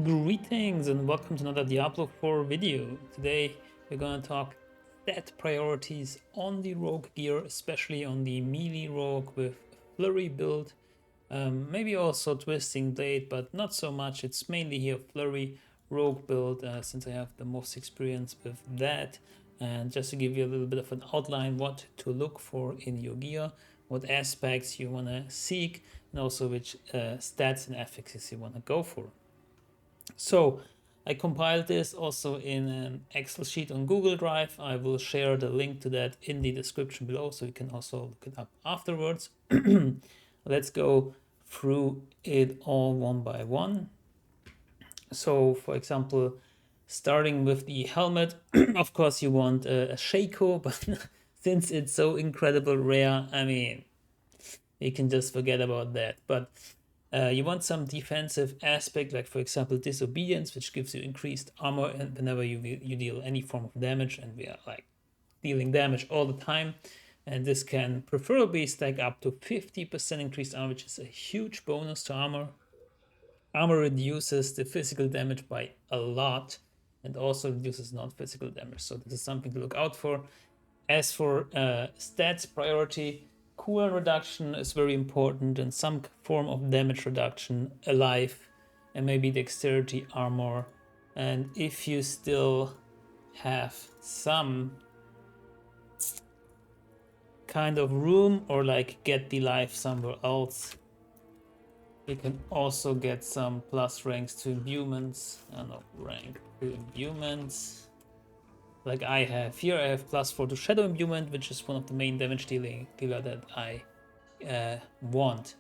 Greetings and welcome to another Diablo 4 video. Today we're going to talk stat priorities on the rogue gear, especially on the melee rogue with Flurry build. Maybe also Twisting Blade, but not so much. It's mainly here Flurry Rogue build since I have the most experience with that. And just to give you a little bit of an outline what to look for in your gear, what aspects you want to seek, and also which stats and affixes you want to go for. So I compiled this also in an Excel sheet on Google Drive. I will share the link to that in the description below, so you can also look it up afterwards. Let's go through it all one by one. So for example, starting with the helmet, of course you want a Shaco, but since it's so incredible rare, I mean, you can just forget about that. But you want some defensive aspect, like for example disobedience, which gives you increased armor and whenever you deal any form of damage, and we are like dealing damage all the time. And this can preferably stack up to 50% increased armor, which is a huge bonus to armor. Armor reduces the physical damage by a lot and also reduces non-physical damage. So this is something to look out for. As for stats priority, cooldown reduction is very important and some form of damage reduction, alive, and maybe dexterity armor. And if you still have some kind of room or like get the life somewhere else, you can also get some plus ranks to imbuements. Rank to imbuements. Like I have here, I have +4 to Shadow Imbuement, which is one of the main damage dealer that I want.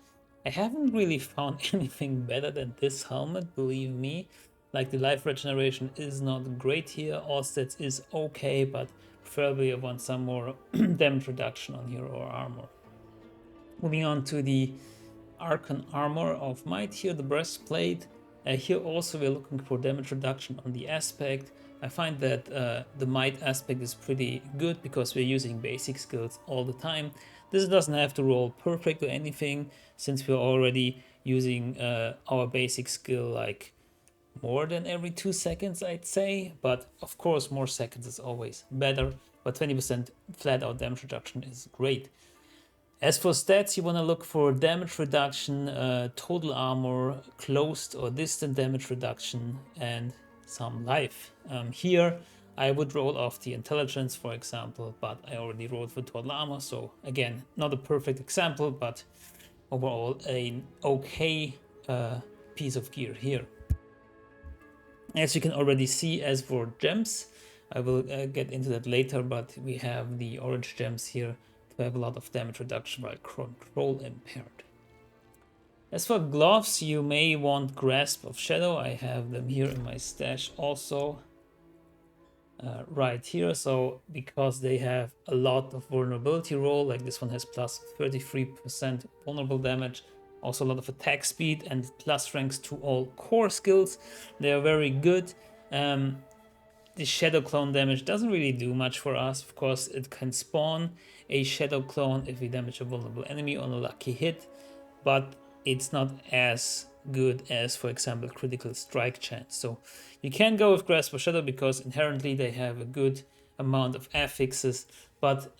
I haven't really found anything better than this helmet, believe me. Like the life regeneration is not great here, all stats is okay, but preferably I want some more damage reduction on here or armor. Moving on to the Archon armor of might here, the breastplate. Here also we're looking for damage reduction on the aspect. I find that the might aspect is pretty good because we're using basic skills all the time. This doesn't have to roll perfect or anything since we're already using our basic skill like more than every 2 seconds, I'd say. But of course more seconds is always better, but 20% flat out damage reduction is great. As for stats, you want to look for damage reduction, total armor, closed or distant damage reduction, and some life. Here I would roll off the intelligence, for example, but I already rolled for total armor, so again, not a perfect example, but overall an okay piece of gear here. As you can already see, as for gems, I will get into that later, but we have the orange gems here to have a lot of damage reduction while control impaired. As for gloves, you may want Grasp of Shadow. I have them here in my stash also, right here. So because they have a lot of vulnerability roll, like this one has plus 33% vulnerable damage, also a lot of attack speed and plus ranks to all core skills. They are very good. The Shadow Clone damage doesn't really do much for us. Of course, it can spawn a Shadow Clone if we damage a vulnerable enemy on a lucky hit, but it's not as good as, for example, critical strike chance. So you can go with Grasp of Shadow because inherently they have a good amount of affixes, but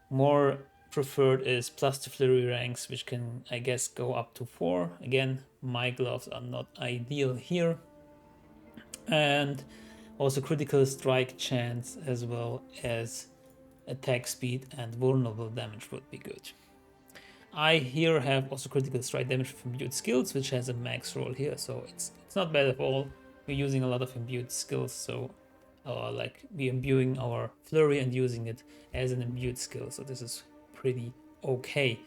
more preferred is plus the Flurry ranks, which can, I guess, go up to 4. Again, my gloves are not ideal here. And also critical strike chance as well as attack speed and vulnerable damage would be good. I here have also critical strike damage from imbued skills, which has a max roll here, so it's not bad at all. We're using a lot of imbued skills, so like we're imbuing our flurry and using it as an imbued skill, so this is pretty okay.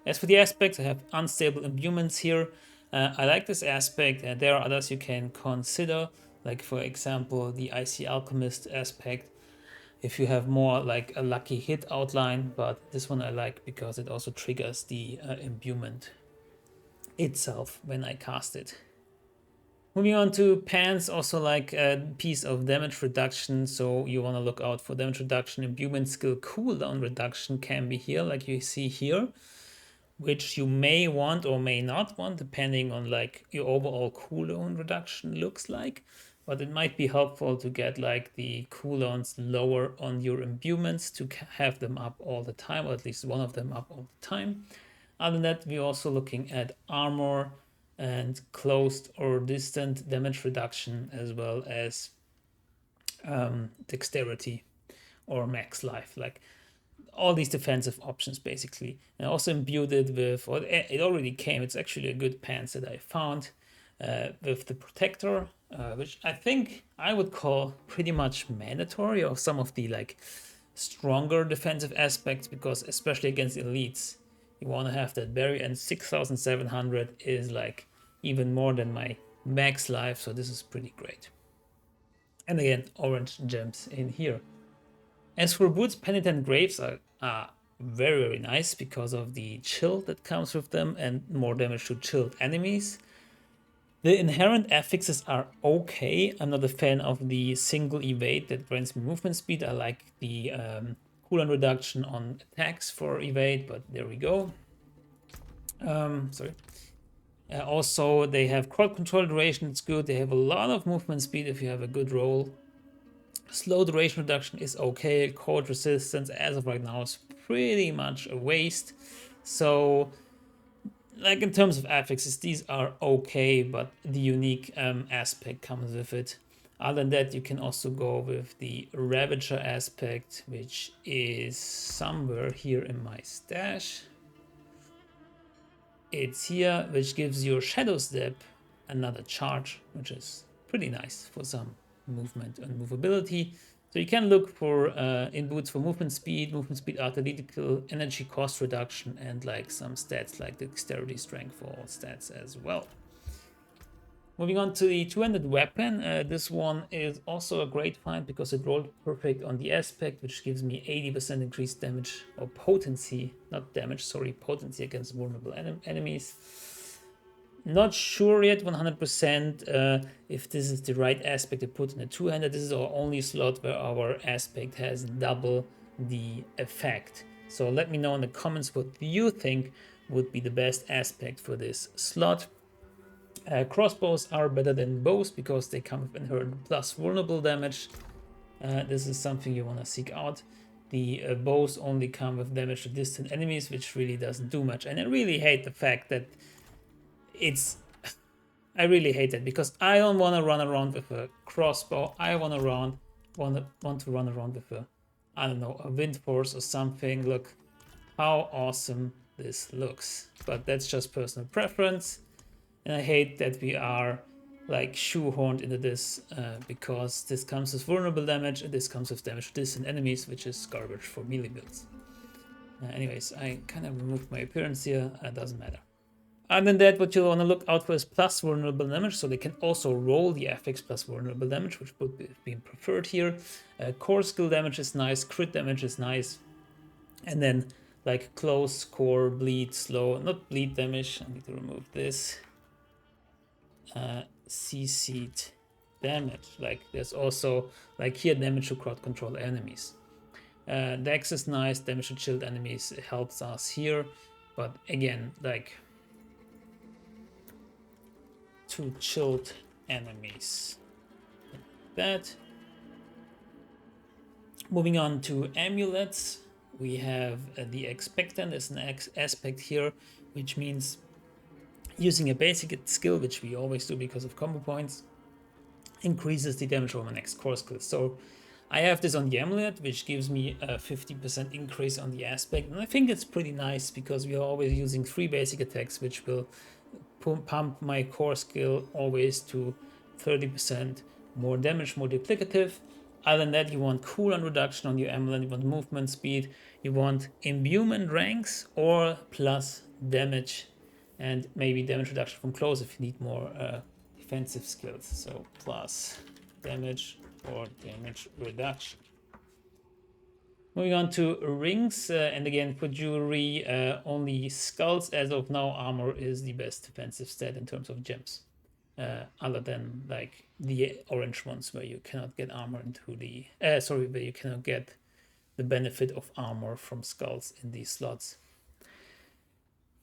As for the aspects, I have unstable imbuements here. I like this aspect, and there are others you can consider, like for example the Icy Alchemist aspect, if you have more like a lucky hit outline, but this one I like because it also triggers the imbuement itself when I cast it. Moving on to pants, also like a piece of damage reduction, so you want to look out for damage reduction. Imbuement skill cooldown reduction can be here, like you see here. which you may want or may not want, depending on like your overall cooldown reduction looks like. But it might be helpful to get like the cooldowns lower on your imbuements to have them up all the time, or at least one of them up all the time. Other than that, we're also looking at armor and closed or distant damage reduction, as well as dexterity or max life. Like all these defensive options basically. And I also imbued it with, or it already came, it's actually a good pants that I found with the protector, which I think I would call pretty much mandatory of some of the like stronger defensive aspects, because especially against elites, you want to have that barrier, and 6,700 is like even more than my max life, so this is pretty great. And again, orange gems in here. As for boots, penitent graves are very, very nice because of the chill that comes with them and more damage to chilled enemies. The inherent affixes are okay. I'm not a fan of the single evade that grants me movement speed. I like the cooldown reduction on attacks for evade, but there we go. Sorry. Also, they have crowd control duration, it's good. They have a lot of movement speed if you have a good roll. Slow duration reduction is okay. Cold resistance as of right now is pretty much a waste. So, like in terms of affixes, these are okay, but the unique aspect comes with it. Other than that, you can also go with the Ravager aspect, which is somewhere here in my stash. It's here, which gives your Shadow Step another charge, which is pretty nice for some movement and movability. So you can look for in boots for movement speed, analytical, energy cost reduction, and like some stats like dexterity, strength for all stats as well. Moving on to the two-handed weapon, this one is also a great find because it rolled perfect on the aspect, which gives me 80% increased damage, or potency, not damage, sorry, potency against vulnerable enemies. Not sure yet 100% if this is the right aspect to put in a two-hander. This is our only slot where our aspect has double the effect. So let me know in the comments what you think would be the best aspect for this slot. Crossbows are better than bows because they come with inherent plus vulnerable damage. This is something you want to seek out. The bows only come with damage to distant enemies, which really doesn't do much. And I really hate the fact that I really hate it because I don't want to run around with a crossbow. I want to run around with a, I don't know, a wind force or something. Look how awesome this looks. But that's just personal preference. And I hate that we are like shoehorned into this because this comes with vulnerable damage and this comes with damage to distant enemies, which is garbage for melee builds. Anyways, I kind of removed my appearance here. It doesn't matter. Other than that, what you want to look out for is plus vulnerable damage, so they can also roll the affix plus vulnerable damage, which would be preferred here. Core skill damage is nice, crit damage is nice, and then like close, core, bleed, slow, not bleed damage. I need to remove this. CC'd damage, like there's also like here damage to crowd control enemies. Dex is nice, damage to chilled enemies helps us here, but again, like to chilled enemies. That. Moving on to amulets, we have the expectant as an aspect here, which means using a basic skill, which we always do because of combo points, increases the damage from my next core skill. So I have this on the amulet, which gives me a 50% increase on the aspect, and I think it's pretty nice because we are always using 3 basic attacks, which will pump my core skill always to 30% more damage, more duplicative. Other than that, you want cooldown reduction on your amulet, you want movement speed, you want imbuement ranks or plus damage, and maybe damage reduction from close if you need more defensive skills. So plus damage or damage reduction. Moving on to rings, and again for jewelry, only skulls as of now. Armor is the best defensive stat in terms of gems, other than like the orange ones where you cannot get armor into the where you cannot get the benefit of armor from skulls in these slots.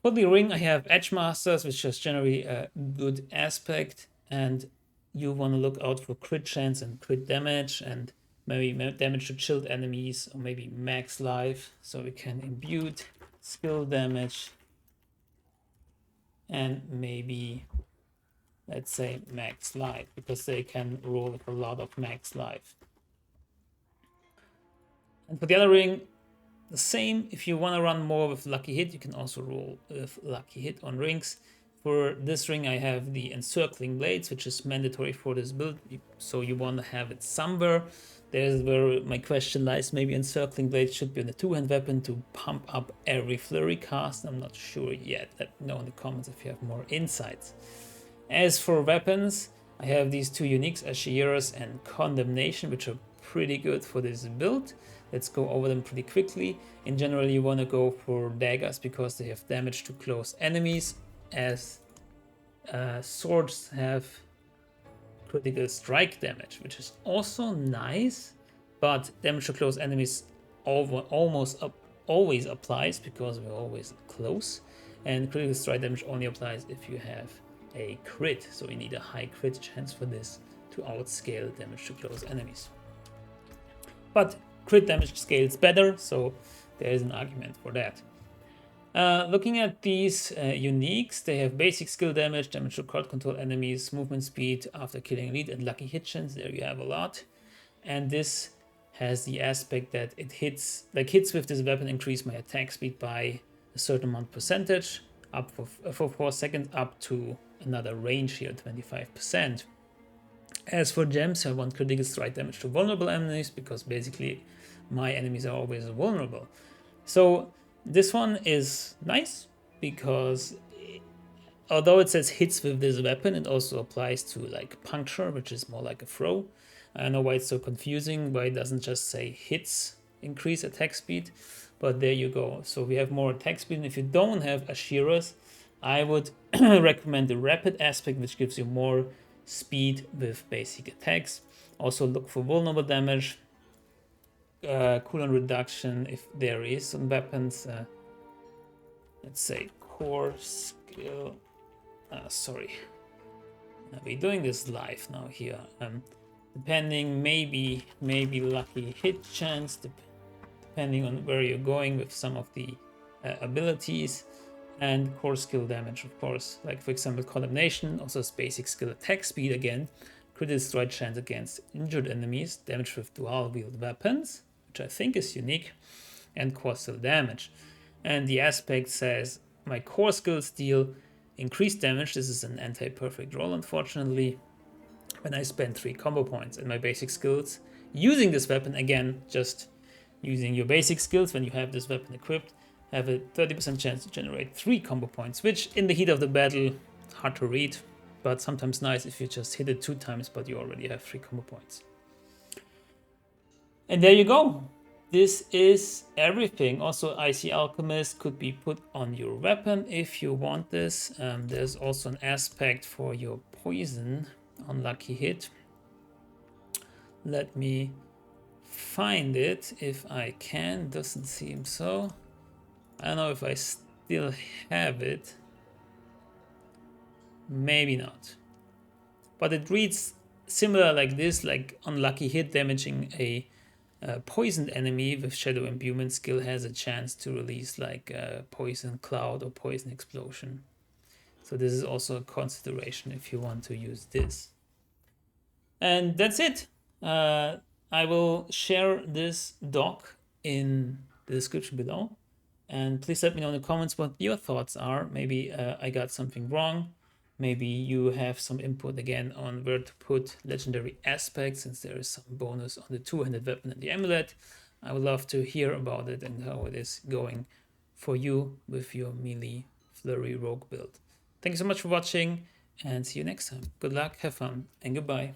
For the ring, I have Edge Masters, which is generally a good aspect, and you want to look out for crit chance and crit damage, and maybe damage to chilled enemies, or maybe max life, so we can imbued skill damage, and maybe, let's say, max life, because they can roll with a lot of max life. And for the other ring, the same. If you want to run more with Lucky Hit, you can also roll with Lucky Hit on rings. For this ring, I have the Encircling Blades, which is mandatory for this build, so you want to have it somewhere. There's where my question lies. Maybe Encircling Blades should be on a two-hand weapon to pump up every Flurry cast. I'm not sure yet. Let me know in the comments if you have more insights. As for weapons, I have these two uniques, Ashiras and Condemnation, which are pretty good for this build. Let's go over them pretty quickly. In general, you want to go for daggers because they have damage to close enemies, as swords have critical strike damage, which is also nice, but damage to close enemies always applies because we're always close, and critical strike damage only applies if you have a crit, so you need a high crit chance for this to outscale damage to close enemies. But crit damage scales better, so there is an argument for that. Looking at these uniques, they have basic skill damage, damage to crowd control enemies, movement speed after killing elite, and lucky hit chance. There you have a lot. And this has the aspect that it hits with this weapon increase my attack speed by a certain amount percentage, up for 4 seconds, up to another range here, 25%. As for gems, I want critical strike damage to vulnerable enemies because basically my enemies are always vulnerable. So this one is nice because although it says hits with this weapon, it also applies to like puncture, which is more like a throw. I don't know why it's so confusing, why it doesn't just say hits increase attack speed, but there you go. So we have more attack speed, and if you don't have Ashiras, I would recommend the rapid aspect, which gives you more speed with basic attacks. Also look for vulnerable damage, cooldown reduction if there is on weapons. Let's say core skill. Sorry, we're doing this live now here. Depending, maybe lucky hit chance, depending on where you're going with some of the abilities, and core skill damage, of course. Like for example, Condemnation also has basic skill attack speed again, critical strike chance against injured enemies, damage with dual wield weapons, which I think is unique, and core skill damage. And the aspect says my core skills deal increased damage. This is an anti-perfect roll, unfortunately, when I spend 3 combo points. And my basic skills using this weapon, again, just using your basic skills when you have this weapon equipped, have a 30% chance to generate 3 combo points, which in the heat of the battle, hard to read, but sometimes nice if you just hit it 2 times, but you already have 3 combo points. And there you go. This is everything. Also, Icy Alchemist could be put on your weapon if you want this. There's also an aspect for your poison on lucky hit. Let me find it if I can. Doesn't seem so. I don't know if I still have it. Maybe not. But it reads similar like this, like unlucky hit damaging a poisoned enemy with Shadow Imbuement skill has a chance to release like a Poison Cloud or Poison Explosion. So this is also a consideration if you want to use this. And that's it. I will share this doc in the description below. And please let me know in the comments what your thoughts are. Maybe I got something wrong. Maybe you have some input again on where to put legendary aspects, since there is some bonus on the two-handed weapon and the amulet. I would love to hear about it and how it is going for you with your melee Flurry Rogue build. Thank you so much for watching and see you next time. Good luck, have fun, and goodbye.